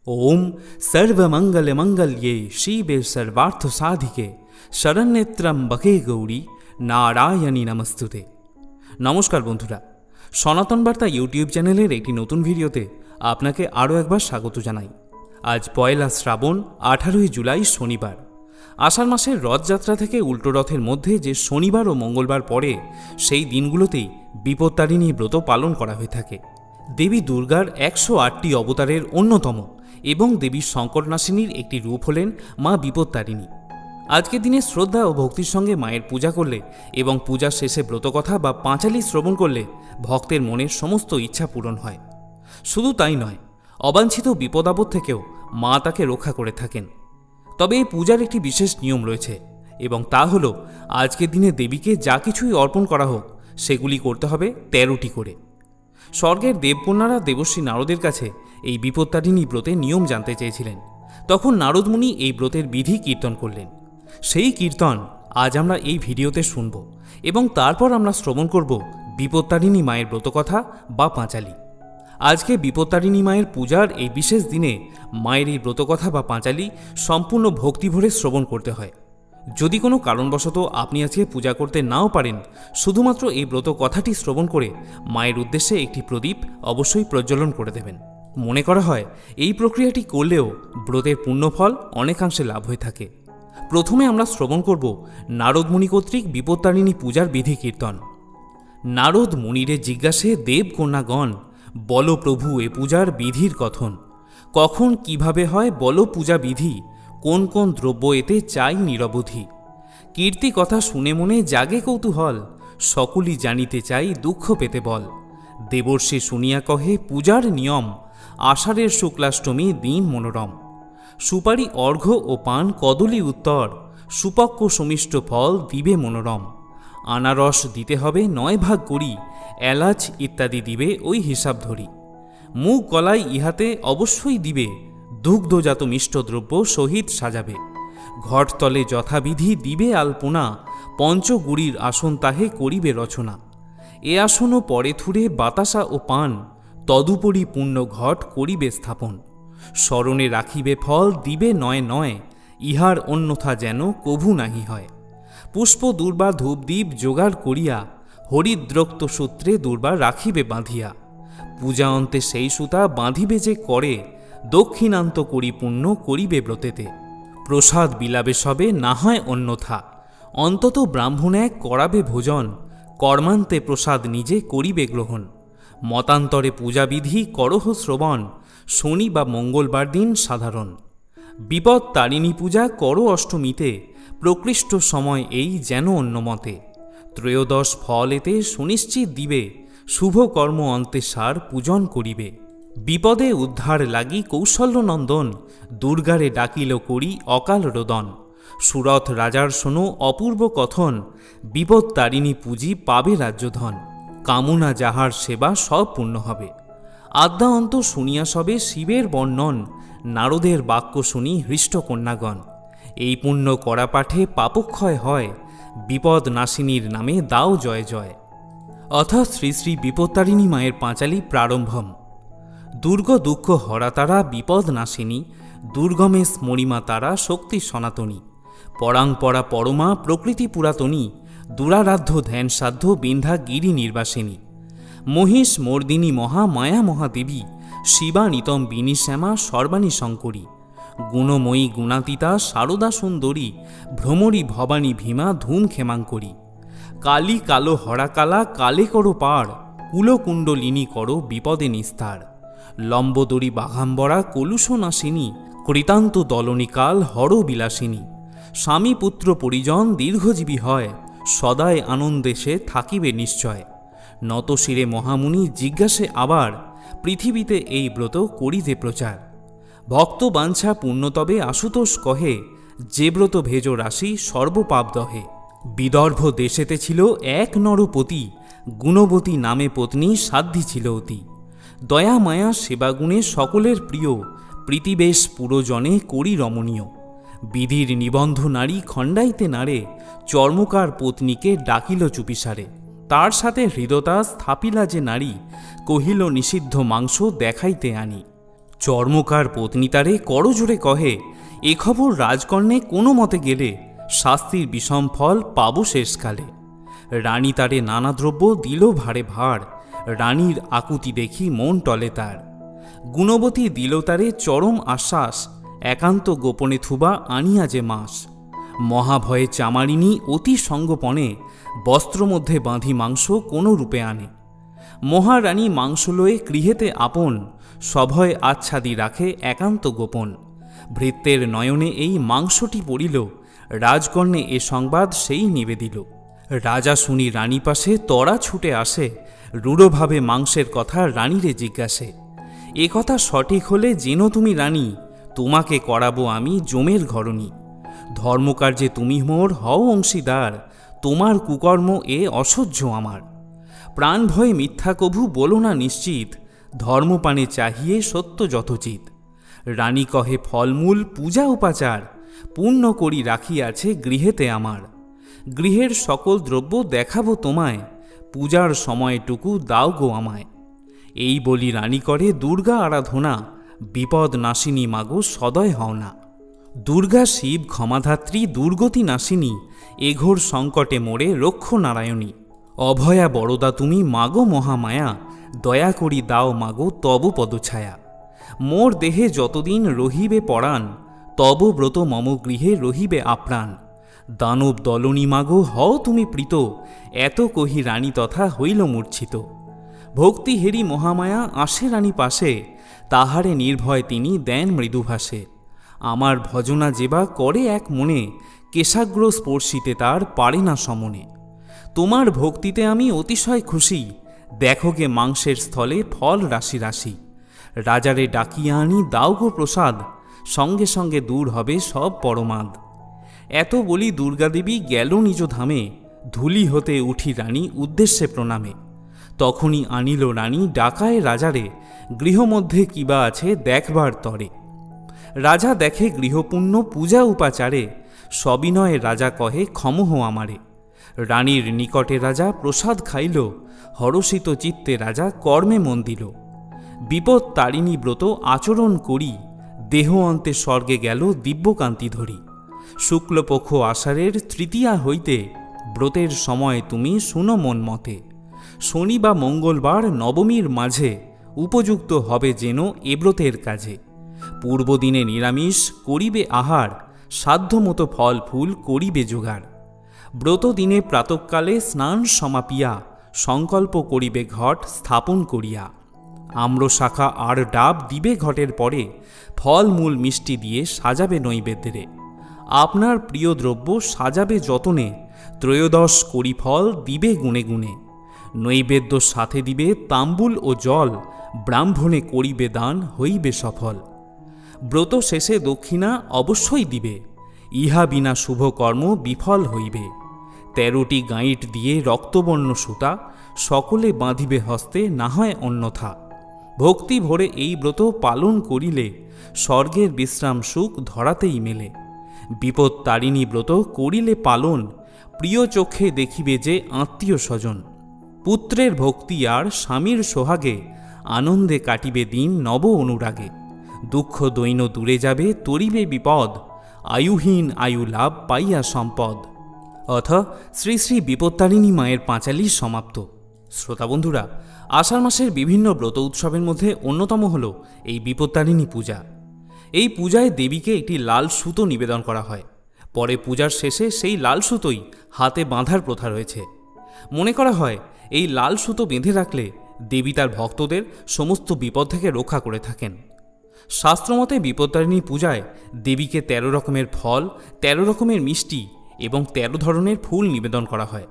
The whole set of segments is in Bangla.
ओम सर्वमंगल मंगल्ये शिवे सर्वार्थ साधिके शरण्येत्रम्बके गौरी नारायणी नमस्तुते। नमस्कार बंधुरा, सनातन बार्ता यूट्यूब चैनेलेर एकटी नतून भिडियोते आपनाके आरो एकबार स्वागत जानाई। आज पयला श्रावण 18 जुलाई शनिवार। आषाढ़ मासेर रथयात्रा थेके उल्टो रथेर मध्य जे शनिवार और मंगलवार पड़े सेई दिनगुलोतेई विपत्तारिणी व्रत पालन करा हये थाके। देवी दुर्गार 108टी अवतारेर अन्यतम एवं देवी संकटनाशिनीर एकटी रूप हलेन मा विपत्तारिणी। आजकेर दिने श्रद्धा और भक्तिर संगे मायेर पूजा करले एवं पूजा शेषे व्रतकथा बा पाঁচালি श्रवण करले भक्तेर मनेर समस्त इच्छा पूरण हय। शुधु ताई नय, अबांछित विपद आपद थेकेও मा ताके रक्षा करे थाकेन। तबे এই पूजार একটি বিশেষ নিয়ম রয়েছে এবং তা হলো আজকের দিনে দেবীকে যা কিছুই অর্পণ করা হোক সেগুলি করতে হবে 13টি করে। স্বর্গের দেবকন্যারা দেবশ্রী নারদের কাছে এই বিপত্তারিণী ব্রতের নিয়ম জানতে চেয়েছিলেন। তখন নারদমুনি এই ব্রতের বিধি কীর্তন করলেন। সেই কীর্তন আজ আমরা এই ভিডিওতে শুনব এবং তারপর আমরা শ্রবণ করব বিপত্তারিণী মায়ের ব্রতকথা বা পাঁচালি। আজকে বিপত্তারিণী মায়ের পূজার এই বিশেষ দিনে মায়ের এই ব্রতকথা বা পাঁচালি সম্পূর্ণ ভক্তিভরে শ্রবণ করতে হয়। যদি কোনো কারণবশত আপনি আজকে পূজা করতে নাও পারেন, শুধুমাত্র এই ব্রত কথাটি শ্রবণ করে মায়ের উদ্দেশ্যে একটি প্রদীপ অবশ্যই প্রজ্বলন করে দেবেন। মনে করা হয় এই প্রক্রিয়াটি করলেও ব্রতের পুণ্যফল অনেকাংশে লাভ হয়ে থাকে। প্রথমে আমরা শ্রবণ করব নারদ মুনি কর্তৃক বিপত্তারিণী পূজার বিধি কীর্তন। নারদ মুনিরে জিজ্ঞাসে দেবকন্যাগণ, বল প্রভু এ পূজার বিধির কথন। কখন কিভাবে হয় বল পূজা বিধি, কোন কোন দ্রব্য এতে চাই নিরবধি। কীর্তি কথা শুনে মনে জাগে কৌতূহল, সকলই জানিতে চাই দুঃখ পেতে বল। দেবর্ষি শুনিয়া কহে পূজার নিয়ম, আষাঢ়ের শুক্লাষ্টমী দিন মনোরম। সুপারি অর্ঘ্য ও পান কদলি উত্তর, সুপক্ষ সমিষ্ট ফল দিবে মনোরম। আনারস দিতে হবে 9 ভাগ করি, এলাচ ইত্যাদি দিবে ওই হিসাব ধরি। মুগ কলাই ইহাতে অবশ্যই দিবে, দুগ্ধজাত মিষ্ট দ্রব্য সহিত সাজাবে। ঘটতলে যথাবিধি দিবে আলপনা, পঞ্চগুড়ির আসন তাহে করিবে রচনা। এ আসনও পরে থুরে বাতাসা ও পান, তদুপরি পূর্ণ ঘট করিবে স্থাপন। স্মরণে রাখিবে ফল দিবে নয় নয়, ইহার অন্যথা যেন কভু নাহি হয়। পুষ্প দুর্বা ধূপদীপ জোগাড় করিয়া, হরিদ্রক্ত সূত্রে দুর্বা রাখিবে বাঁধিয়া। পূজা অন্তে সেই সুতা বাঁধিবে যে করে, দক্ষিণান্ত করি পুণ্য করিবে ব্রতেতে। প্রসাদ বিলাবে সবে না হয় অন্যথা, অন্তত ব্রাহ্মণ এক করাবে ভোজন। কর্মান্তে প্রসাদ নিজে করিবে গ্রহণ। মতান্তরে পূজাবিধি করহ শ্রবণ, শনি বা মঙ্গলবার দিন সাধারণ। বিপদ তারিণী পূজা করো অষ্টমীতে, প্রকৃষ্ট সময় এই যেন অন্যমতে। ত্রয়োদশ ফল এতে সুনিশ্চিত দিবে, শুভ কর্ম অন্তে সার পূজন করিবে। বিপদে উদ্ধার লাগি কৌশল্যনন্দন, দুর্গারে ডাকিল করি অকাল রোদন। সুরথ রাজার শোনো অপূর্ব কথন, বিপদ তারিণী পুঁজি পাবে রাজ্যধন। কামনা যাহার সেবা সব পূর্ণ হবে। আদ্যা অন্ত শুনিয়া সবে শিবের বর্ণন, নারদের বাক্য শুনি হৃষ্ট কন্যাগণ। এই পুণ্য করা পাঠে পাপক্ষয় হয়, বিপদ নাশিনীর নামে দাও জয় জয়। অথা শ্রী শ্রী বিপত্তারিণী মায়ের পাঁচালি প্রারম্ভম। দুর্গ দুঃখ হরা তারা বিপদ নাশিনী, দুর্গমে স্মরিমা তারা শক্তি সনাতনী। পরাংপরা পরমা প্রকৃতি পুরাতনী, দুরারাধ্য ধ্যান সাধ্য বিন্ধ্যা গিরি নির্বাসিনী। মহিষ মর্দিনী মহা মায়া মহাদেবী, শিবা নিতম বিনি শ্যামা সর্বাণী শঙ্করী। গুণময়ী গুণাতীতা শারদা সুন্দরী, ভ্রমরী ভবানী ভীমা ধূম ক্ষেমাঙ্করী। কালী কালো হরা কালা কালে করো পার, কুলকুণ্ডলিনী করো বিপদে নিস্তার। লম্বদরী বাঘাম্বরা কলুষ নাশিনী, কৃতান্ত দলনিকাল হর বিলাসিনী। স্বামী পুত্র পরিজন দীর্ঘজীবী হয়, সদায় আনন্দে সে থাকিবে নিশ্চয়। নতশিরে মহামুনি জিজ্ঞাসে আবার, পৃথিবীতে এই ব্রত করিতে প্রচার। ভক্ত বাঞ্ছা পুণ্যতবে আশুতোষ কহে, যে ব্রত ভেজ রাশি সর্বপাপ দহে। বিদর্ভ দেশেতে ছিল এক নরপতি, গুণবতী নামে পত্নী সাধ্যী ছিল অতি। দয়া মায়া সেবাগুণে সকলের প্রিয়, প্রীতিবেশ পুরজনে করি রমণীয়। বিধির নিবন্ধ নারী খণ্ডাইতে নারে, চর্মকার পত্নীকে ডাকিল চুপিসারে। তার সাথে হৃদয়তা স্থাপিলা যে নারী, কহিল নিষিদ্ধ মাংস দেখাইতে আনি। চর্মকার পত্নী তারে করজোড়ে কহে, এ খবর রাজকন্যে কোনো মতে গেলে শাস্তির বিষম ফল পাব শেষকালে। রানী তারে নানা দ্রব্য দিল ভারে ভার, রানীর আকুতি দেখি মন টলে তার। গুণবতী দিল তারে চরম আশ্বাস, একান্ত গোপনে থুবা আনিয়া যে মাস। মহাভয়ে চামারিনী অতি সঙ্গপনে, বস্ত্র মধ্যে বাঁধি মাংস কোনো রূপে আনে। মহারানী মাংস লয়ে গৃহেতে আপন, সভয় আচ্ছাদি রাখে একান্ত গোপন। ভৃত্যের নয়নে এই মাংসটি পড়িল, রাজকন্যে এ সংবাদ সেই নিবেদিল। রাজা শুনি রানী পাশে তরা ছুটে আসে, রূঢ়ভাবে মাংসের কথা রানীরে জিজ্ঞাসে। এ কথা সঠিক হলে জেনো তুমি রানী, তোমাকে করাবো আমি জমের ঘরণী। ধর্মকার্যে তুমি মোর হও অংশীদার, তোমার কুকর্ম এ অসহ্য আমার। প্রাণ ভয়ে মিথ্যা কভু বলো না নিশ্চিত, ধর্মপানে চাহিয়ে সত্য যথোচিত। রানী কহে ফলমূল পূজা উপাচার, পূর্ণ করি রাখিয়াছে গৃহেতে আমার। গৃহের সকল দ্রব্য দেখাবো তোমায়, পূজার সময়টুকু দাও গো আমায়। এই বলি রানী করে দুর্গা আরাধনা, বিপদ নাশিনী মাগো সদয় হও না। দুর্গা শিব ক্ষমাধাত্রী দুর্গতি নাশিনী, এঘোর সংকটে মোড়ে রক্ষ নারায়ণী। অভয়া বরদা তুমি মাগো মহামায়া, দয়া করি দাও মাগো তব পদছায়া। মোর দেহে যতদিন রহিবে পরাণ, তব ব্রত মম গৃহে রহিবে আপ্রাণ। দানব দলনী মাগো হও তুমি প্রীত, এত কহি রানী তথা হইল মূর্ছিত। ভক্তি হেরি মহামায়া আসে রানী পাশে, তাহারে নির্ভয় তিনি দেন মৃদুভাষে। আমার ভজনা যেবা করে এক মনে, কেশাগ্র স্পর্শিতে তার পারে না সমনে। তোমার ভক্তিতে আমি অতিশয় খুশি, দেখো গে মাংসের স্থলে ফল রাশি রাশি। রাজারে ডাকিয়া আনি দাও গো প্রসাদ, সঙ্গে সঙ্গে দূর হবে সব পরমাদ। এত বলি দুর্গাদেবী গেল নিজ ধামে, ধুলি হতে উঠি রানী উদ্দেশ্যে প্রণামে। তখনই আনিল রানী ডাকায় রাজারে, গৃহমধ্যে কিবা আছে দেখবার তরে। রাজা দেখে গৃহপূর্ণ পূজা উপাচারে, সবিনয়ে রাজা কহে ক্ষমহ আমারে। রানীর নিকটে রাজা প্রসাদ খাইল, হরষিত চিত্তে রাজা কর্মে মন দিল। বিপদ তারিণী ব্রত আচরণ করি, দেহ অন্তে স্বর্গে গেল দিব্যকান্তি ধরি। শুক্লপক্ষ আষাঢ়ের তৃতীয়া হইতে, ব্রতের সময় তুমি শুনো মন মতে। শনি বা মঙ্গলবার নবমীর মাঝে, উপযুক্ত হবে যেন এ ব্রতের কাজে। পূর্বদিনে নিরামিষ করিবে আহার, সাধ্যমতো ফল ফুল করিবে জোগাড়। ব্রত দিনে প্রাতঃকালে স্নান সমাপিয়া, সংকল্প করিবে ঘট স্থাপন করিয়া। আম্র শাখা আর ডাব দিবে ঘটের পরে, ফল মূল মিষ্টি দিয়ে সাজাবে নৈবেদ্যে। আপনার প্রিয় দ্রব্য সাজাবে যতনে, ত্রয়োদশ করি ফল দিবে গুণে গুণে। নৈবেদ্য সাথে দিবে তাম্বুল ও জল, ব্রাহ্মণে করিবে দান হইবে সফল। ব্রত শেষে দক্ষিণা অবশ্যই দিবে, ইহা বিনা শুভকর্ম বিফল হইবে। 13টি গাঁইট দিয়ে রক্তবর্ণ সুতা, সকলে বাঁধিবে হস্তে না হয় অন্যথা। ভক্তি ভরে এই ব্রত পালন করিলে, স্বর্গের বিশ্রাম সুখ ধরাতেই মেলে। বিপদ তারিণী ব্রত করিলে পালন, প্রিয় চক্ষে দেখিবে যে আত্মীয় স্বজন। পুত্রের ভক্তি আর স্বামীর সোহাগে, আনন্দে কাটিবে দিন নব অনুরাগে। দুঃখ দৈন্য দূরে যাবে তরিবে বিপদ, আয়ুহীন আয়ু লাভ পাইয়া সম্পদ। অথ শ্রী শ্রী বিপত্তারিণী মায়ের পাঁচালী সমাপ্ত। শ্রোতা বন্ধুরা, আষাঢ় মাসের বিভিন্ন ব্রত উৎসবের মধ্যে অন্যতম হল এই বিপত্তারিণী পূজা। এই পূজায় দেবীকে একটি লাল সুতো নিবেদন করা হয়। পরে পূজার শেষে সেই লাল সুতোই হাতে বাঁধার প্রথা রয়েছে। মনে করা হয় এই লাল সুতো বেঁধে রাখলে দেবী তার ভক্তদের সমস্ত বিপদ থেকে রক্ষা করে থাকেন। শাস্ত্রমতে বিপত্তারিণী পূজায় দেবীকে 13 রকমের ফল, 13 রকমের মিষ্টি এবং 13 ধরনের ফুল নিবেদন করা হয়।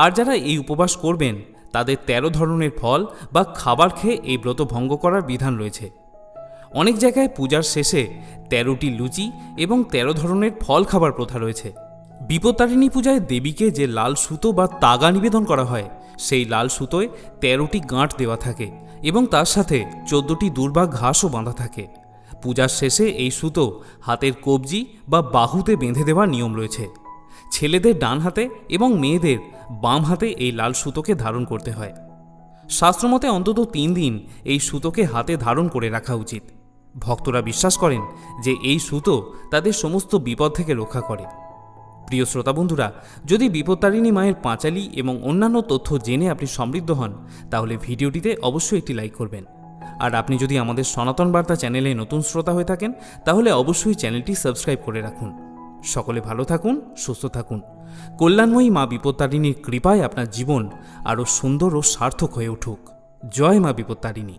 আর যারা এই উপবাস করবেন তাদের 13 ধরনের ফল বা খাবার খেয়ে এই ব্রত ভঙ্গ করার বিধান রয়েছে। অনেক জায়গায় পূজার শেষে 13টি লুচি এবং 13 ধরনের ফল খাবার প্রথা রয়েছে। বিপত্তারিণী পূজায় দেবীকে যে লাল সুতো বা তাগা নিবেদন করা হয়, সেই লাল সুতোয় 13টি গাঁট দেওয়া থাকে এবং তার সাথে 14টি দুর্বা ঘাসও বাঁধা থাকে। পূজার শেষে এই সুতো হাতের কবজি বা বাহুতে বেঁধে দেওয়ার নিয়ম রয়েছে। ছেলেদের ডান হাতে এবং মেয়েদের বাম হাতে এই লাল সুতোকে ধারণ করতে হয়। শাস্ত্রমতে অন্তত 3 দিন এই সুতোকে হাতে ধারণ করে রাখা উচিত। ভক্তরা বিশ্বাস করেন যে এই সুতো তাদের সমস্ত বিপদ থেকে রক্ষা করে। প্রিয় শ্রোতা বন্ধুরা, যদি বিপত্তারিণী মায়ের পাঁচালী এবং অন্যান্য তথ্য জেনে আপনি সমৃদ্ধ হন, তাহলে ভিডিওটিতে অবশ্যই একটি লাইক করবেন। আর আপনি যদি আমাদের সনাতন বার্তা চ্যানেলে নতুন শ্রোতা হয়ে থাকেন, তাহলে অবশ্যই চ্যানেলটি সাবস্ক্রাইব করে রাখুন। সকলে ভালো থাকুন, সুস্থ থাকুন। কল্যাণময়ী মা বিপত্তারিণীর কৃপায় আপনার জীবন আরও সুন্দর ও সার্থক হয়ে উঠুক। জয় মা বিপত্তারিণী।